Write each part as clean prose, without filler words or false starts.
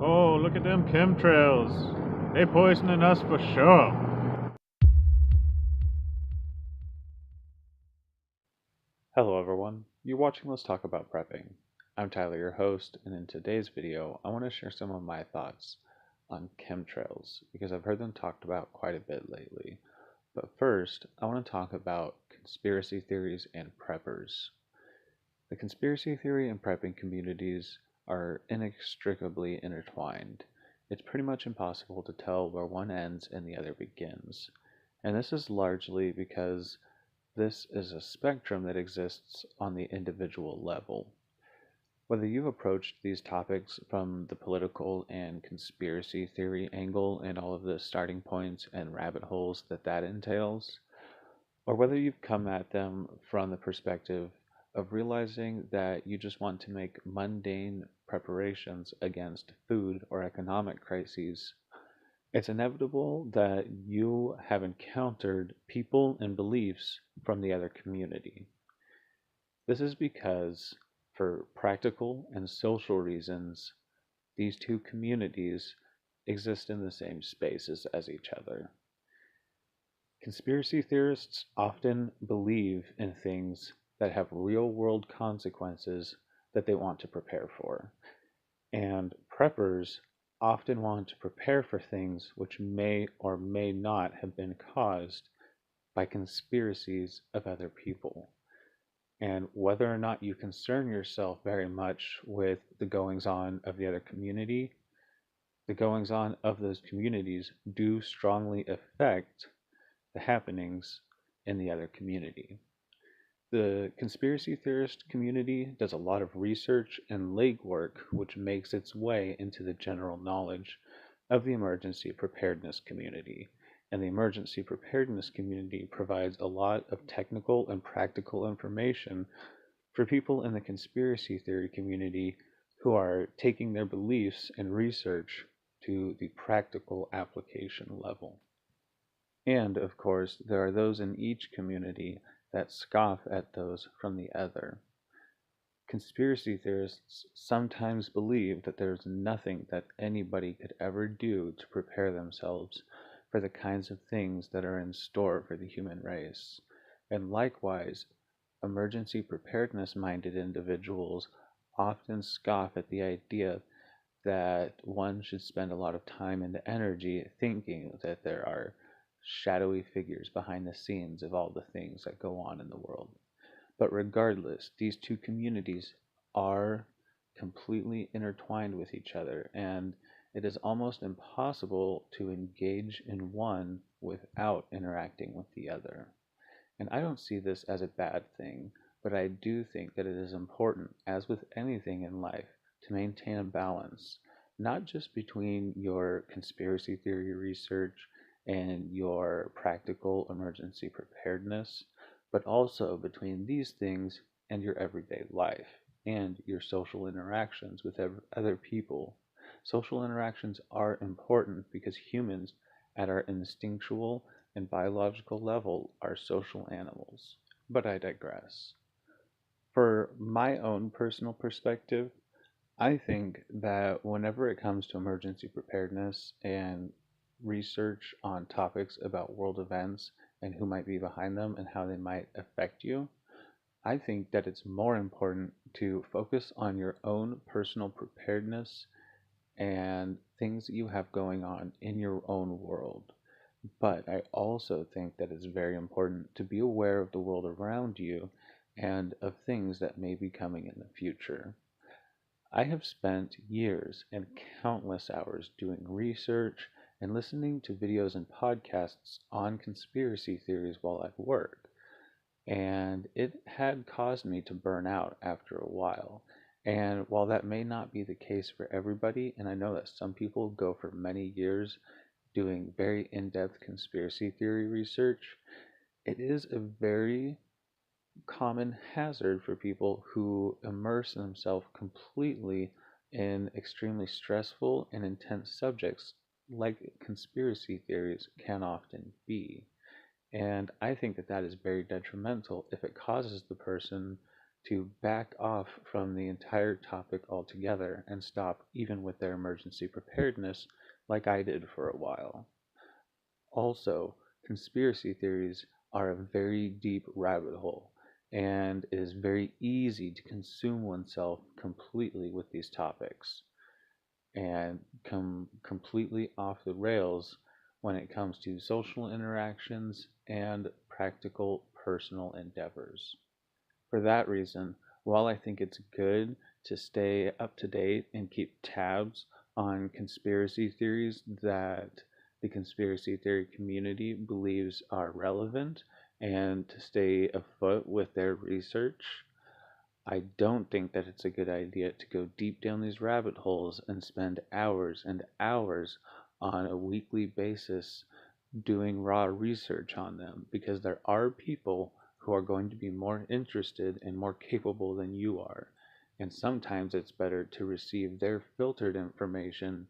Oh, look at them chemtrails. They poisoning us for sure. Hello everyone, you're watching Let's Talk About Prepping. I'm Tyler, your host, and in today's video, I want to share some of my thoughts on chemtrails because I've heard them talked about quite a bit lately. But first, I want to talk about conspiracy theories and preppers. The conspiracy theory and prepping communities are inextricably intertwined. It's pretty much impossible to tell where one ends and the other begins. And this is largely because this is a spectrum that exists on the individual level. Whether you've approached these topics from the political and conspiracy theory angle and all of the starting points and rabbit holes that entails, or whether you've come at them from the perspective of realizing that you just want to make mundane preparations against food or economic crises, it's inevitable that you have encountered people and beliefs from the other community. This is because, for practical and social reasons, these two communities exist in the same spaces as each other. Conspiracy theorists often believe in things that have real world consequences that they want to prepare for. And preppers often want to prepare for things which may or may not have been caused by conspiracies of other people. And whether or not you concern yourself very much with the goings on of the other community, the goings on of those communities do strongly affect the happenings in the other community. The conspiracy theorist community does a lot of research and legwork, which makes its way into the general knowledge of the emergency preparedness community. And the emergency preparedness community provides a lot of technical and practical information for people in the conspiracy theory community who are taking their beliefs and research to the practical application level. And, of course, there are those in each community that scoff at those from the other. Conspiracy theorists sometimes believe that there's nothing that anybody could ever do to prepare themselves for the kinds of things that are in store for the human race. And likewise, emergency preparedness minded individuals often scoff at the idea that one should spend a lot of time and energy thinking that there are shadowy figures behind the scenes of all the things that go on in the world. But regardless, these two communities are completely intertwined with each other, and it is almost impossible to engage in one without interacting with the other. And I don't see this as a bad thing, but I do think that it is important, as with anything in life, to maintain a balance, not just between your conspiracy theory research and your practical emergency preparedness, but also between these things and your everyday life and your social interactions with other people. Social interactions are important because humans, at our instinctual and biological level, are social animals. But I digress. For my own personal perspective, I think that whenever it comes to emergency preparedness and research on topics about world events and who might be behind them and how they might affect you, I think that it's more important to focus on your own personal preparedness and things that you have going on in your own world. But I also think that it's very important to be aware of the world around you and of things that may be coming in the future. I have spent years and countless hours doing research and listening to videos and podcasts on conspiracy theories while at work, and it had caused me to burn out after a while. And while that may not be the case for everybody, and I know that some people go for many years doing very in depth conspiracy theory research, it is a very common hazard for people who immerse themselves completely in extremely stressful and intense subjects like conspiracy theories can often be. And I think that that is very detrimental if it causes the person to back off from the entire topic altogether and stop even with their emergency preparedness, like I did for a while. Also, conspiracy theories are a very deep rabbit hole, and it is very easy to consume oneself completely with these topics and come completely off the rails when it comes to social interactions and practical personal endeavors. For that reason, while I think it's good to stay up to date and keep tabs on conspiracy theories that the conspiracy theory community believes are relevant and to stay afoot with their research, I don't think that it's a good idea to go deep down these rabbit holes and spend hours and hours on a weekly basis doing raw research on them because there are people who are going to be more interested and more capable than you are. And sometimes it's better to receive their filtered information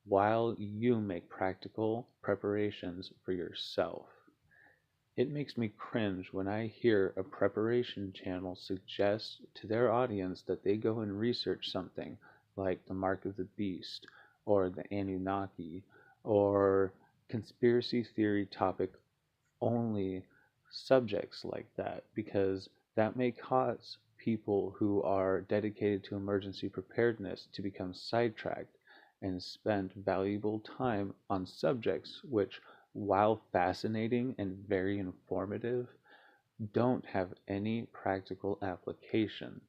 while you make practical preparations for yourself. It makes me cringe when I hear a preparation channel suggest to their audience that they go and research something like the Mark of the Beast or the Anunnaki or conspiracy theory topic only subjects like that, because that may cause people who are dedicated to emergency preparedness to become sidetracked and spend valuable time on subjects which, while fascinating and very informative, don't have any practical application.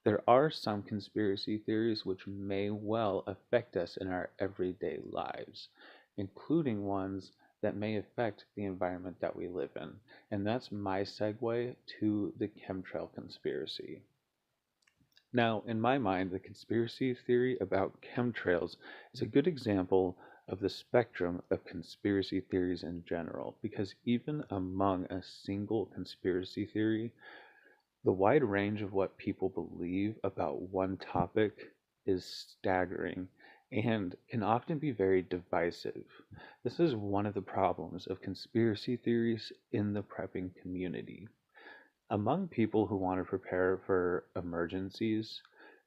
There are some conspiracy theories which may well affect us in our everyday lives, including ones that may affect the environment that we live in. And that's my segue to the chemtrail conspiracy. Now, in my mind, the conspiracy theory about chemtrails is a good example of the spectrum of conspiracy theories in general, because even among a single conspiracy theory, the wide range of what people believe about one topic is staggering and can often be very divisive. This is one of the problems of conspiracy theories in the prepping community. Among people who want to prepare for emergencies,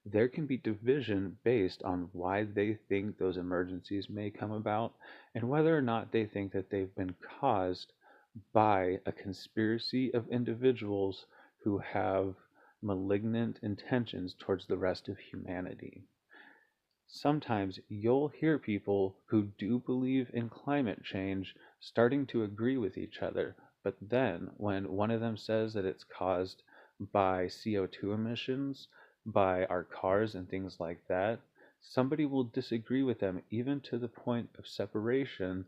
there can be division based on why they think those emergencies may come about and whether or not they think that they've been caused by a conspiracy of individuals who have malignant intentions towards the rest of humanity. Sometimes you'll hear people who do believe in climate change starting to agree with each other, but then when one of them says that it's caused by CO2 emissions, by our cars and things like that, somebody will disagree with them even to the point of separation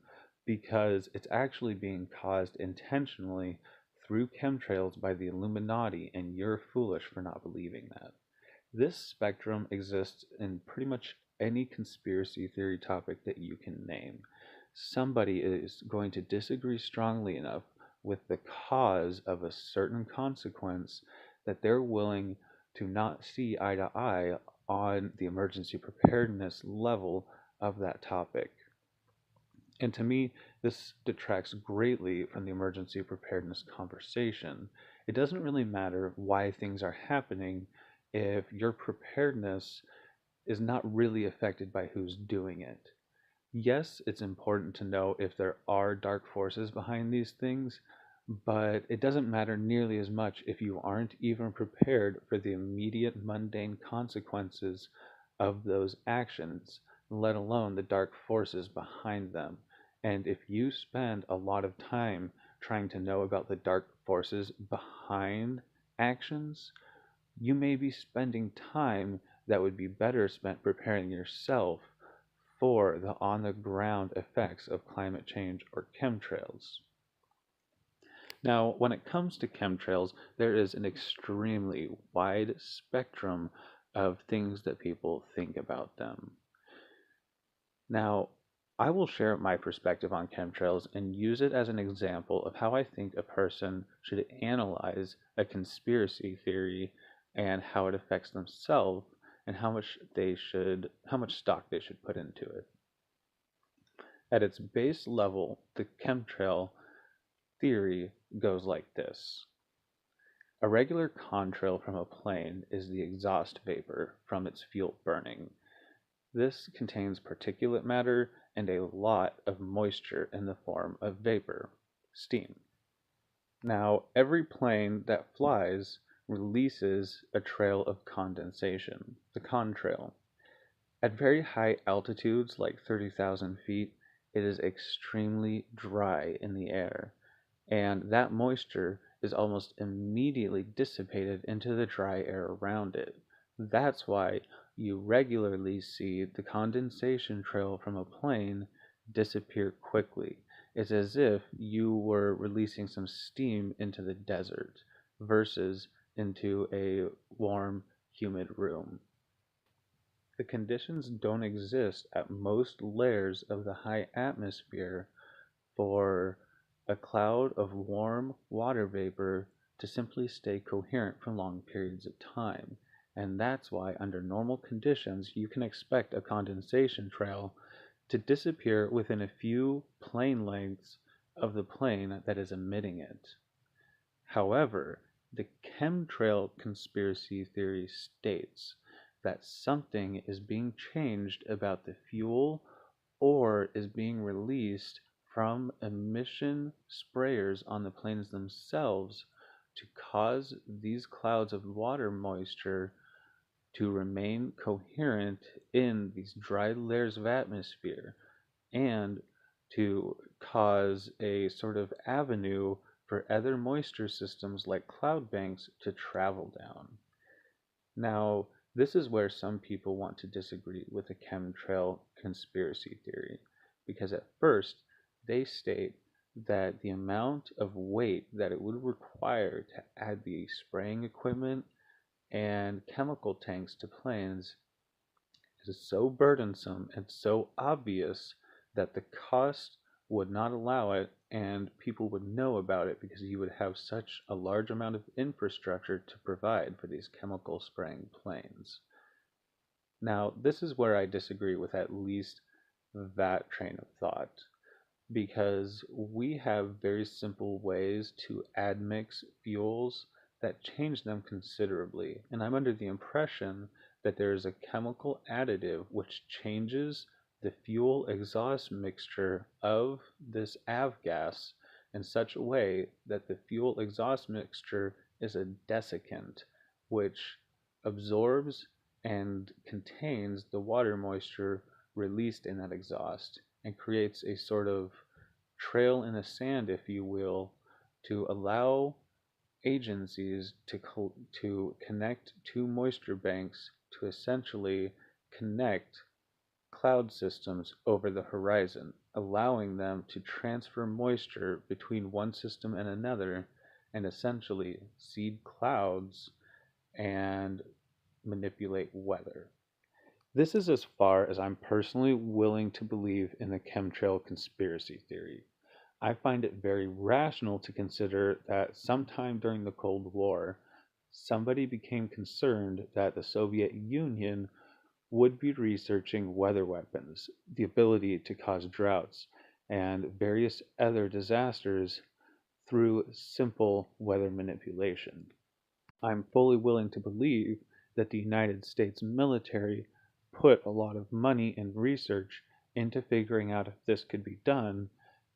because it's actually being caused intentionally through chemtrails by the Illuminati, and you're foolish for not believing that. This spectrum exists in pretty much any conspiracy theory topic that you can name. Somebody is going to disagree strongly enough with the cause of a certain consequence that they're willing to not see eye to eye on the emergency preparedness level of that topic. And to me, this detracts greatly from the emergency preparedness conversation. It doesn't really matter why things are happening if your preparedness is not really affected by who's doing it. Yes, it's important to know if there are dark forces behind these things, but it doesn't matter nearly as much if you aren't even prepared for the immediate mundane consequences of those actions, let alone the dark forces behind them. And if you spend a lot of time trying to know about the dark forces behind actions, you may be spending time that would be better spent preparing yourself for the on the ground effects of climate change or chemtrails. Now, when it comes to chemtrails, there is an extremely wide spectrum of things that people think about them. Now, I will share my perspective on chemtrails and use it as an example of how I think a person should analyze a conspiracy theory and how it affects themselves and how much stock they should put into it. At its base level, the chemtrail theory goes like this. A regular contrail from a plane is the exhaust vapor from its fuel burning. This contains particulate matter and a lot of moisture in the form of vapor, steam. Now, every plane that flies releases a trail of condensation, the contrail. At very high altitudes, like 30,000 feet, it is extremely dry in the air, and that moisture is almost immediately dissipated into the dry air around it. That's why you regularly see the condensation trail from a plane disappear quickly. It's as if you were releasing some steam into the desert versus into a warm, humid room. The conditions don't exist at most layers of the high atmosphere for a cloud of warm water vapor to simply stay coherent for long periods of time. And that's why, under normal conditions, you can expect a condensation trail to disappear within a few plane lengths of the plane that is emitting it. However, the chemtrail conspiracy theory states that something is being changed about the fuel or is being released from emission sprayers on the planes themselves to cause these clouds of water moisture to remain coherent in these dry layers of atmosphere and to cause a sort of avenue for other moisture systems like cloud banks to travel down. Now, this is where some people want to disagree with the chemtrail conspiracy theory, because at first they state that the amount of weight that it would require to add the spraying equipment and chemical tanks to planes is so burdensome and so obvious that the cost would not allow it and people would know about it because you would have such a large amount of infrastructure to provide for these chemical spraying planes. Now, this is where I disagree with at least that train of thought because we have very simple ways to admix fuels that change them considerably. And I'm under the impression that there is a chemical additive which changes the fuel exhaust mixture of this avgas in such a way that the fuel exhaust mixture is a desiccant, which absorbs and contains the water moisture released in that exhaust and creates a sort of trail in the sand, if you will, to allow agencies to connect two moisture banks to essentially connect cloud systems over the horizon, allowing them to transfer moisture between one system and another and essentially seed clouds and manipulate weather. This is as far as I'm personally willing to believe in the chemtrail conspiracy theory. I find it very rational to consider that sometime during the Cold War, somebody became concerned that the Soviet Union would be researching weather weapons, the ability to cause droughts, and various other disasters through simple weather manipulation. I'm fully willing to believe that the United States military put a lot of money and research into figuring out if this could be done,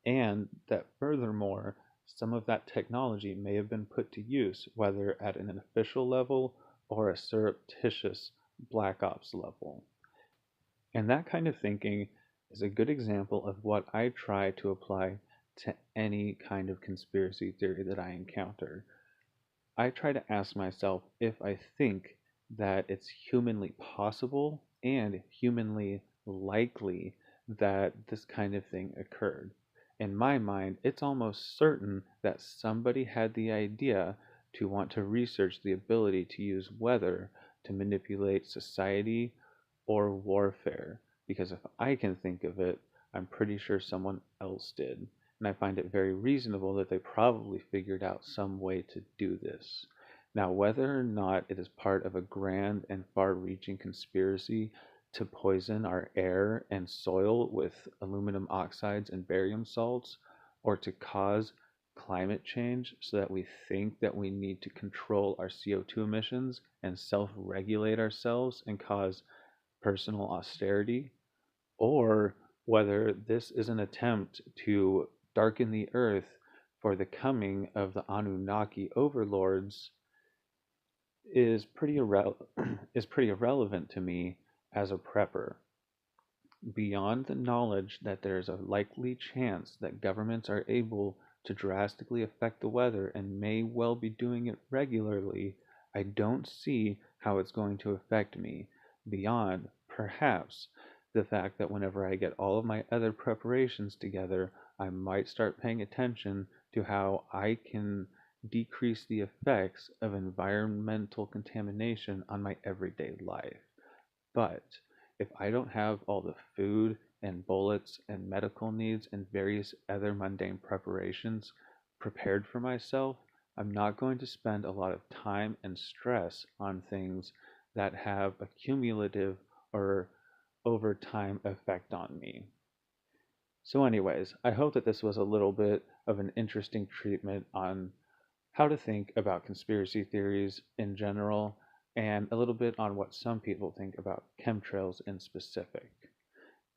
and that furthermore, some of that technology may have been put to use, whether at an official level or a surreptitious black ops level. And that kind of thinking is a good example of what I try to apply to any kind of conspiracy theory that I encounter. I try to ask myself if I think that it's humanly possible and humanly likely that this kind of thing occurred. In my mind, it's almost certain that somebody had the idea to want to research the ability to use weather to manipulate society or warfare. Because if I can think of it, I'm pretty sure someone else did. And I find it very reasonable that they probably figured out some way to do this. Now, whether or not it is part of a grand and far reaching conspiracy to poison our air and soil with aluminum oxides and barium salts, or to cause climate change so that we think that we need to control our CO2 emissions and self regulate ourselves and cause personal austerity, or whether this is an attempt to darken the earth for the coming of the Anunnaki overlords is is pretty irrelevant to me as a prepper. Beyond the knowledge that there is a likely chance that governments are able to drastically affect the weather and may well be doing it regularly, I don't see how it's going to affect me, beyond, perhaps, the fact that whenever I get all of my other preparations together, I might start paying attention to how I can decrease the effects of environmental contamination on my everyday life. But if I don't have all the food and bullets and medical needs and various other mundane preparations prepared for myself, I'm not going to spend a lot of time and stress on things that have a cumulative or over time effect on me. So, anyways, I hope that this was a little bit of an interesting treatment on how to think about conspiracy theories in general, and a little bit on what some people think about chemtrails in specific.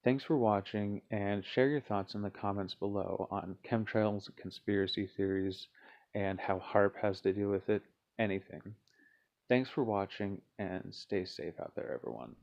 Thanks for watching, and share your thoughts in the comments below on chemtrails, conspiracy theories, and how HARP has to do with it, anything. Thanks for watching, and stay safe out there, everyone.